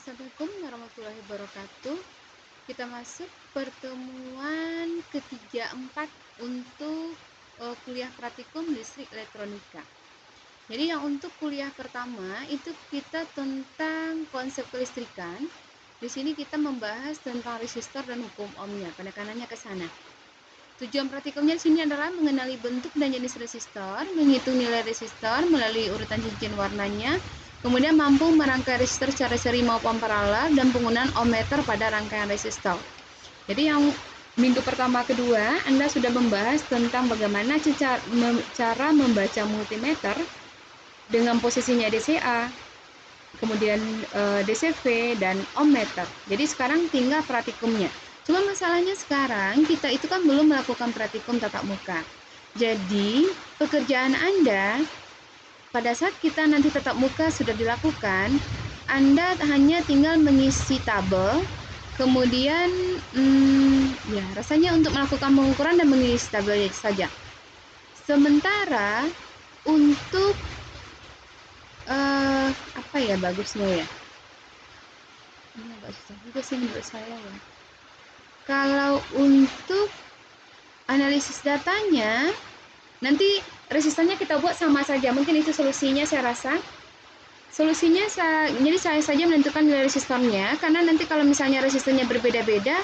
Assalamualaikum warahmatullahi wabarakatuh. Kita masuk pertemuan ke-34 untuk kuliah praktikum listrik elektronika. Jadi yang untuk kuliah pertama itu kita tentang konsep kelistrikan. Di sini kita membahas tentang resistor dan hukum ohmnya. Penekanannya ke sana. Tujuan praktikumnya di sini adalah mengenali bentuk dan jenis resistor, menghitung nilai resistor melalui urutan cincin warnanya, kemudian mampu merangkai resistor secara seri maupun paralel, dan penggunaan ohmmeter pada rangkaian resistor. Jadi yang minggu pertama kedua Anda sudah membahas tentang bagaimana cara membaca multimeter dengan posisinya DCA, kemudian DCV dan ohmmeter. Jadi sekarang tinggal praktikumnya. Cuma masalahnya sekarang kita itu kan belum melakukan praktikum tatap muka. Jadi pekerjaan Anda pada saat kita nanti tatap muka sudah dilakukan, Anda hanya tinggal mengisi tabel, kemudian ya rasanya untuk melakukan pengukuran dan mengisi tabel saja. Sementara untuk apa ya bagusnya ya? Ini agak susah juga sih menurut saya ya. Kalau untuk analisis datanya, nanti resistornya kita buat sama saja. Mungkin itu solusinya saya rasa. Solusinya jadi saya saja menentukan nilai resistornya, karena nanti kalau misalnya resistornya berbeda-beda,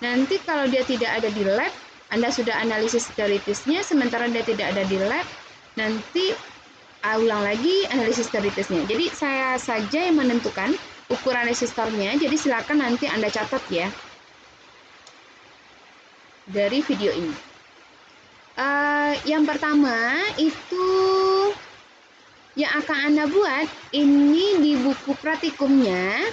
nanti kalau dia tidak ada di lab, Anda sudah analisis teoritisnya, sementara dia tidak ada di lab, nanti ulang lagi analisis teoritisnya. Jadi saya saja yang menentukan ukuran resistornya, jadi silakan nanti Anda catat ya dari video ini. Yang pertama itu yang akan Anda buat ini di buku praktikumnya.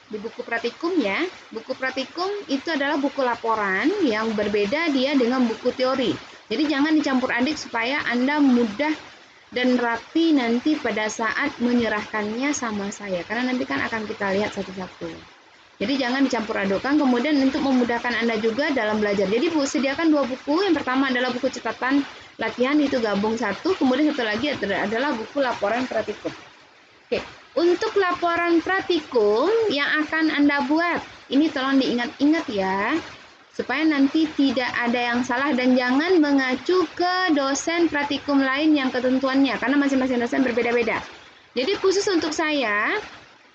Di buku praktikum ya. Buku praktikum itu adalah buku laporan yang berbeda dia dengan buku teori. Jadi jangan dicampur aduk supaya Anda mudah dan rapi nanti pada saat menyerahkannya sama saya. Karena nanti kan akan kita lihat satu-satu. Jadi jangan dicampur adukkan, kemudian untuk memudahkan Anda juga dalam belajar. Jadi sediakan dua buku, yang pertama adalah buku catatan latihan, itu gabung satu, kemudian satu lagi adalah buku laporan praktikum. Oke, untuk laporan praktikum yang akan Anda buat, ini tolong diingat-ingat ya, supaya nanti tidak ada yang salah dan jangan mengacu ke dosen praktikum lain yang ketentuannya, karena masing-masing dosen berbeda-beda. Jadi khusus untuk saya,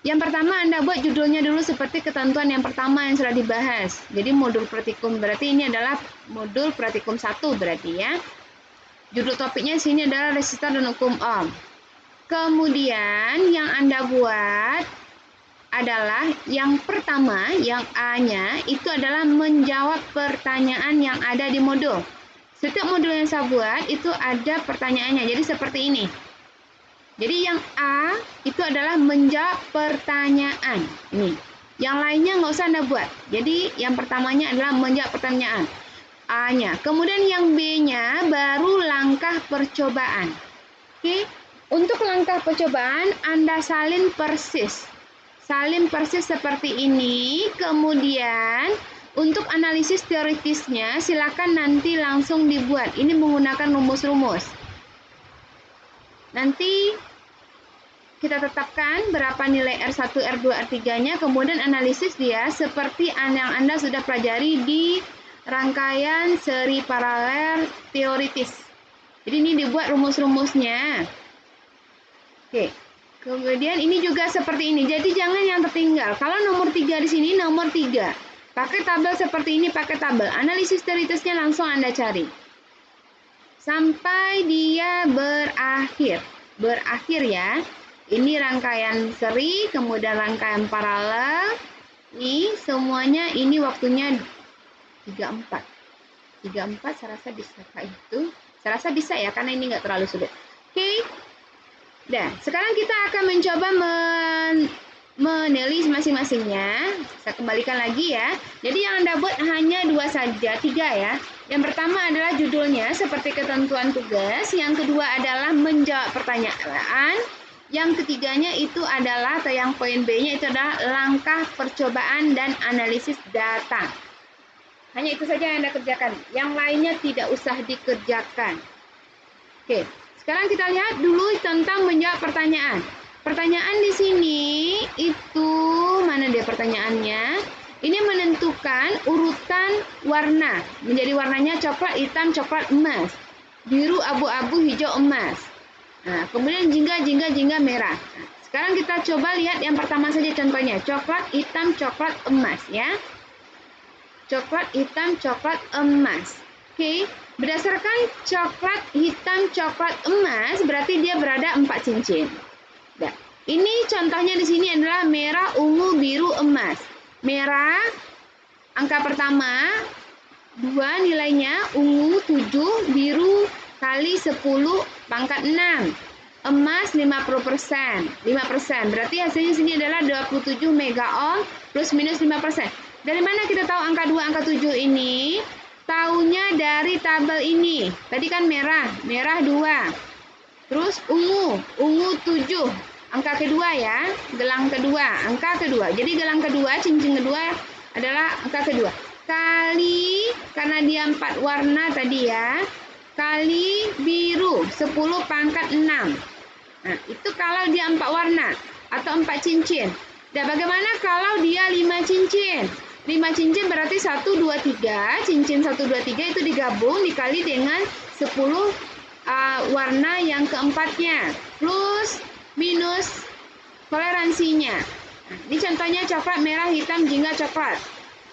yang pertama Anda buat judulnya dulu seperti ketentuan yang pertama yang sudah dibahas. Jadi modul praktikum berarti ini adalah modul praktikum 1 berarti ya. Judul topiknya sini adalah resistor dan hukum ohm. Kemudian yang Anda buat adalah yang pertama, yang A-nya itu adalah menjawab pertanyaan yang ada di modul. Setiap modul yang saya buat itu ada pertanyaannya. Jadi seperti ini. Jadi yang A itu adalah menjawab pertanyaan. Ini. Yang lainnya nggak usah Anda buat. Jadi yang pertamanya adalah menjawab pertanyaan. A-nya. Kemudian yang B-nya baru langkah percobaan. Oke. Untuk langkah percobaan Anda salin persis. Salin persis seperti ini. Kemudian untuk analisis teoritisnya silakan nanti langsung dibuat. Ini menggunakan rumus-rumus. Nanti kita tetapkan berapa nilai R1, R2, R3-nya, kemudian analisis dia seperti yang Anda sudah pelajari di rangkaian seri paralel teoritis. Jadi ini dibuat rumus-rumusnya. Oke. Kemudian ini juga seperti ini. Jadi jangan yang tertinggal. Kalau nomor 3 di sini, nomor 3. Pakai tabel seperti ini, pakai tabel. Analisis teoritisnya langsung Anda cari. Sampai dia berakhir. Berakhir ya. Ini rangkaian seri, kemudian rangkaian paralel. Ini semuanya ini waktunya 34. 34 saya rasa bisa itu. Saya rasa bisa ya, karena ini nggak terlalu sulit. Oke. Nah, sekarang kita akan mencoba menulis masing-masingnya. Saya kembalikan lagi ya. Jadi yang Anda buat hanya 2 saja, 3 ya. Yang pertama adalah judulnya seperti ketentuan tugas. Yang kedua adalah menjawab pertanyaan. Yang ketiganya itu adalah, atau yang poin B-nya itu adalah langkah percobaan dan analisis data. Hanya itu saja yang Anda kerjakan. Yang lainnya tidak usah dikerjakan. Oke, sekarang kita lihat dulu tentang menjawab pertanyaan. Pertanyaan di sini itu urutan warna. Menjadi warnanya coklat, hitam, coklat, emas. Biru, abu-abu, hijau, emas. Nah, kemudian jingga, merah. Nah, sekarang kita coba lihat yang pertama saja contohnya. Coklat, hitam, coklat, emas ya. Coklat, hitam, coklat, emas. Oke, berdasarkan coklat, hitam, coklat, emas, berarti dia berada 4 cincin. Nah, ini contohnya di sini adalah merah, ungu, biru, emas. Merah, angka pertama, 2 nilainya, ungu 7, biru kali 10 pangkat 6. Emas 50%, 5%. Berarti hasilnya sini adalah 27 mega ohm plus minus 5%. Dari mana kita tahu angka 2, angka 7 ini? Taunya dari tabel ini. Tadi kan merah 2. Terus ungu 7. Angka kedua ya, gelang kedua, angka kedua. Jadi gelang kedua, cincin kedua adalah angka kedua. Kali, karena dia 4 warna tadi ya, kali biru 10 pangkat 6. Nah, itu kalau dia 4 warna atau 4 cincin. Dan bagaimana kalau dia 5 cincin? 5 cincin berarti 1, 2, 3. Cincin 1, 2, 3 itu digabung dikali dengan 10 warna yang keempatnya. Plus, minus toleransinya. Nah, ini contohnya coklat, merah, hitam, jingga, coklat.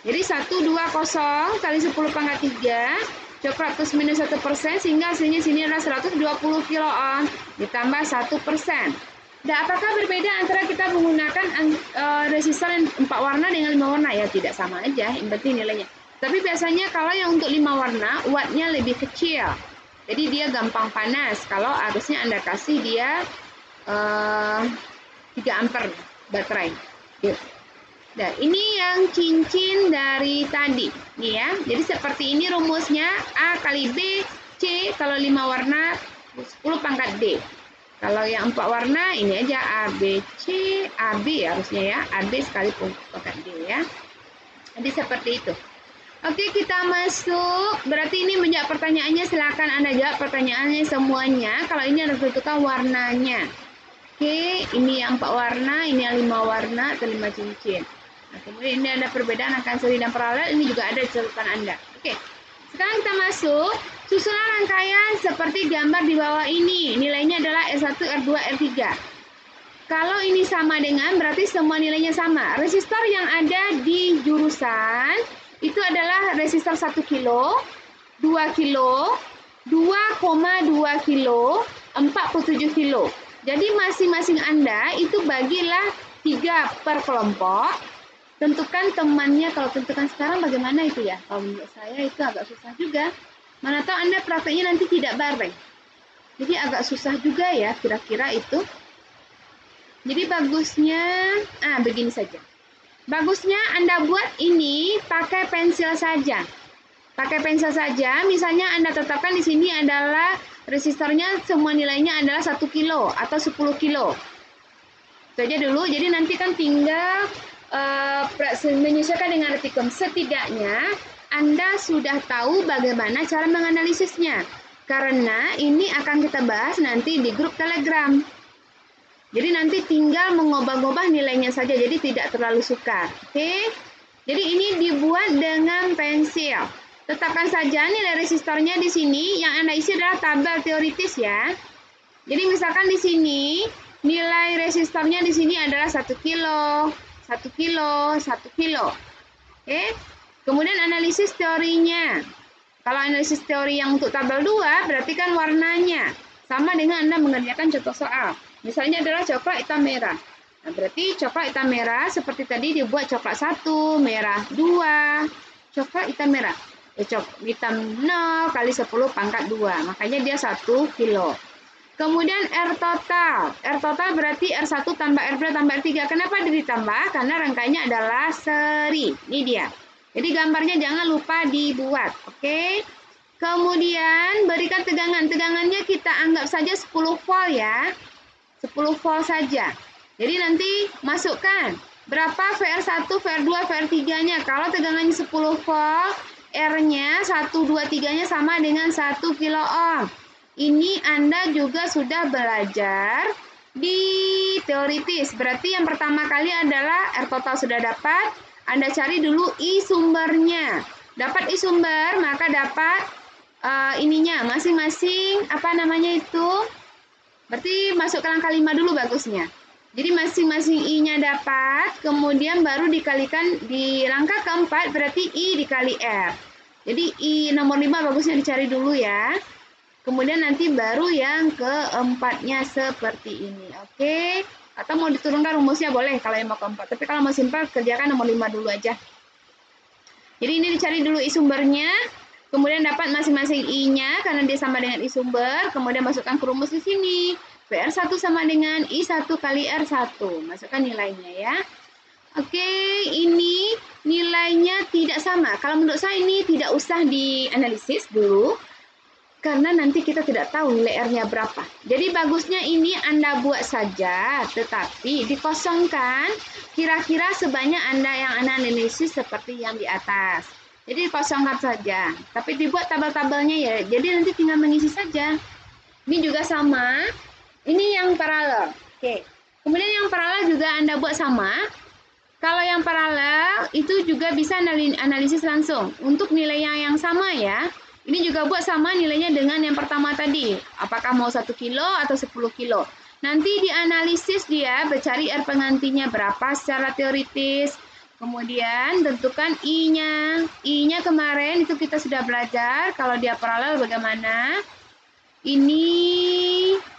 Jadi 120 kali 10 pangkat 3. Coklat plus minus 1% sehingga hasilnya sini adalah 120 kilo ohm ditambah 1%. Dan apakah berbeda antara kita menggunakan resistor yang 4 warna dengan 5 warna? Ya tidak, sama aja, yang penting nilainya. Tapi biasanya kalau yang untuk 5 warna wattnya lebih kecil. Jadi dia gampang panas. Kalau harusnya Anda kasih dia 3 ampere baterai. Nah, ini yang cincin dari tadi, nih ya. Jadi seperti ini rumusnya, A kali B, C kalau 5 warna 10 pangkat D. Kalau yang 4 warna ini aja A, B, C, A, B harusnya ya, A, B sekali pangkat D ya. Jadi seperti itu. Oke, kita masuk. Berarti ini menjawab pertanyaannya, silakan Anda jawab pertanyaannya semuanya. Kalau ini Anda tentukan warnanya. Oke, ini yang 4 warna, ini yang 5 warna atau 5 cincin. Nah, kemudian ini ada perbedaan angka seri dan paralel, ini juga ada di catatan Anda. Oke, sekarang kita masuk. Susunan rangkaian seperti gambar di bawah ini. Nilainya adalah R1, R2, R3. Kalau ini sama dengan, berarti semua nilainya sama. Resistor yang ada di jurusan itu adalah resistor 1 kilo, 2 kilo, 2,2 kilo, 47 kilo. Jadi masing-masing Anda itu bagilah 3 per kelompok. Tentukan temannya. Kalau tentukan sekarang bagaimana itu ya? Kalau menurut saya itu agak susah juga. Mana tahu Anda prakteknya nanti tidak bareng. Jadi agak susah juga ya kira-kira itu. Jadi bagusnya, begini saja. Bagusnya Anda buat ini pakai pensil saja. Pakai pensil saja, misalnya Anda tetapkan di sini adalah resistornya semua nilainya adalah 1 kilo atau 10 kilo. Itu aja dulu, jadi nanti kan tinggal menyesuaikan dengan retikum. Setidaknya Anda sudah tahu bagaimana cara menganalisisnya. Karena ini akan kita bahas nanti di grup Telegram. Jadi nanti tinggal mengubah-ubah nilainya saja, jadi tidak terlalu sukar. Oke? Jadi ini dibuat dengan pensil. Tetapkan saja nilai resistornya di sini. Yang Anda isi adalah tabel teoritis ya. Jadi misalkan di sini nilai resistornya di sini adalah 1 kilo, 1 kilo, 1 kilo. Oke? Kemudian analisis teorinya. Kalau analisis teori yang untuk tabel 2 berarti kan warnanya sama dengan Anda mengerjakan contoh soal. Misalnya adalah coklat, hitam, merah. Nah, berarti coklat, hitam, merah seperti tadi dibuat coklat 1, merah 2, coklat, hitam, merah. Hitam 0 kali 10 pangkat 2. Makanya dia 1 kilo. Kemudian R total. R total berarti R1 tambah R2 tambah R3. Kenapa ditambah? Karena rangkaiannya adalah seri. Ini dia. Jadi gambarnya jangan lupa dibuat. Oke. Kemudian berikan tegangan. Tegangannya kita anggap saja 10 volt ya. 10 volt saja. Jadi nanti masukkan berapa VR1, VR2, VR3-nya. Kalau tegangannya 10 volt, R-nya 1, 2, 3-nya sama dengan 1 kilo ohm. Ini Anda juga sudah belajar di teoritis. Berarti yang pertama kali adalah R total sudah dapat, Anda cari dulu I sumbernya. Dapat I sumber, maka dapat ininya masing-masing apa namanya itu? Berarti masuk ke langkah 5 dulu bagusnya. Jadi masing-masing I-nya dapat, kemudian baru dikalikan di langkah keempat berarti I dikali R. Jadi I nomor 5 bagusnya dicari dulu ya. Kemudian nanti baru yang keempatnya seperti ini. Oke? Atau mau diturunkan rumusnya boleh kalau yang mau keempat. Tapi kalau mau simpel kerjakan nomor 5 dulu aja. Jadi ini dicari dulu I sumbernya. Kemudian dapat masing-masing I-nya karena dia sama dengan I sumber. Kemudian masukkan ke rumus di sini. PR1 sama dengan I1 kali R1. Masukkan nilainya ya. Oke, ini nilainya tidak sama. Kalau menurut saya ini tidak usah dianalisis dulu. Karena nanti kita tidak tahu nilai R-nya berapa. Jadi bagusnya ini Anda buat saja. Tetapi dikosongkan kira-kira sebanyak Anda yang analisis seperti yang di atas. Jadi dikosongkan saja. Tapi dibuat tabel-tabelnya ya. Jadi nanti tinggal mengisi saja. Ini juga sama. Ini yang paralel. Oke. Kemudian yang paralel juga Anda buat sama. Kalau yang paralel itu juga bisa analisis langsung. Untuk nilai yang sama ya. Ini juga buat sama nilainya dengan yang pertama tadi. Apakah mau 1 kilo atau 10 kilo. Nanti dianalisis dia, bercari R penggantinya berapa secara teoritis. Kemudian tentukan I-nya. I-nya kemarin itu kita sudah belajar. Kalau dia paralel bagaimana. Ini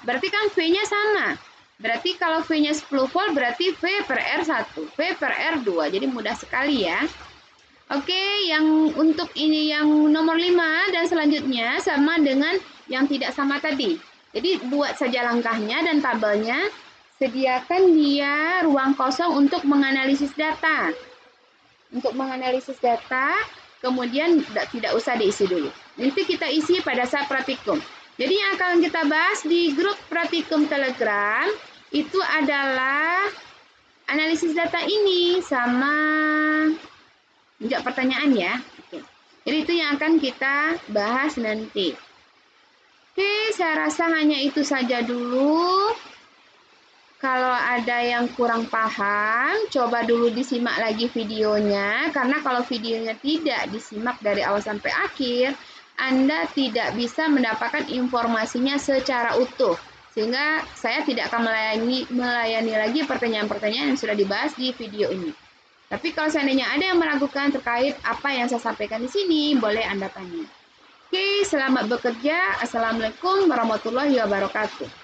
berarti kan V-nya sama. Berarti kalau V-nya 10 volt berarti V per R1, V per R2. Jadi mudah sekali ya. Oke, yang untuk ini yang nomor 5 dan selanjutnya sama dengan yang tidak sama tadi. Jadi buat saja langkahnya dan tabelnya. Sediakan dia ruang kosong untuk menganalisis data. Untuk menganalisis data, kemudian tidak usah diisi dulu. Nanti kita isi pada saat praktikum. Jadi yang akan kita bahas di grup praktikum Telegram itu adalah analisis data ini sama jawab pertanyaan ya. Oke. Jadi itu yang akan kita bahas nanti. Oke, saya rasa hanya itu saja dulu. Kalau ada yang kurang paham, coba dulu disimak lagi videonya. Karena kalau videonya tidak disimak dari awal sampai akhir, Anda tidak bisa mendapatkan informasinya secara utuh. Sehingga saya tidak akan melayani lagi pertanyaan-pertanyaan yang sudah dibahas di video ini. Tapi kalau seandainya ada yang meragukan terkait apa yang saya sampaikan di sini, boleh Anda tanya. Oke, selamat bekerja. Assalamualaikum warahmatullahi wabarakatuh.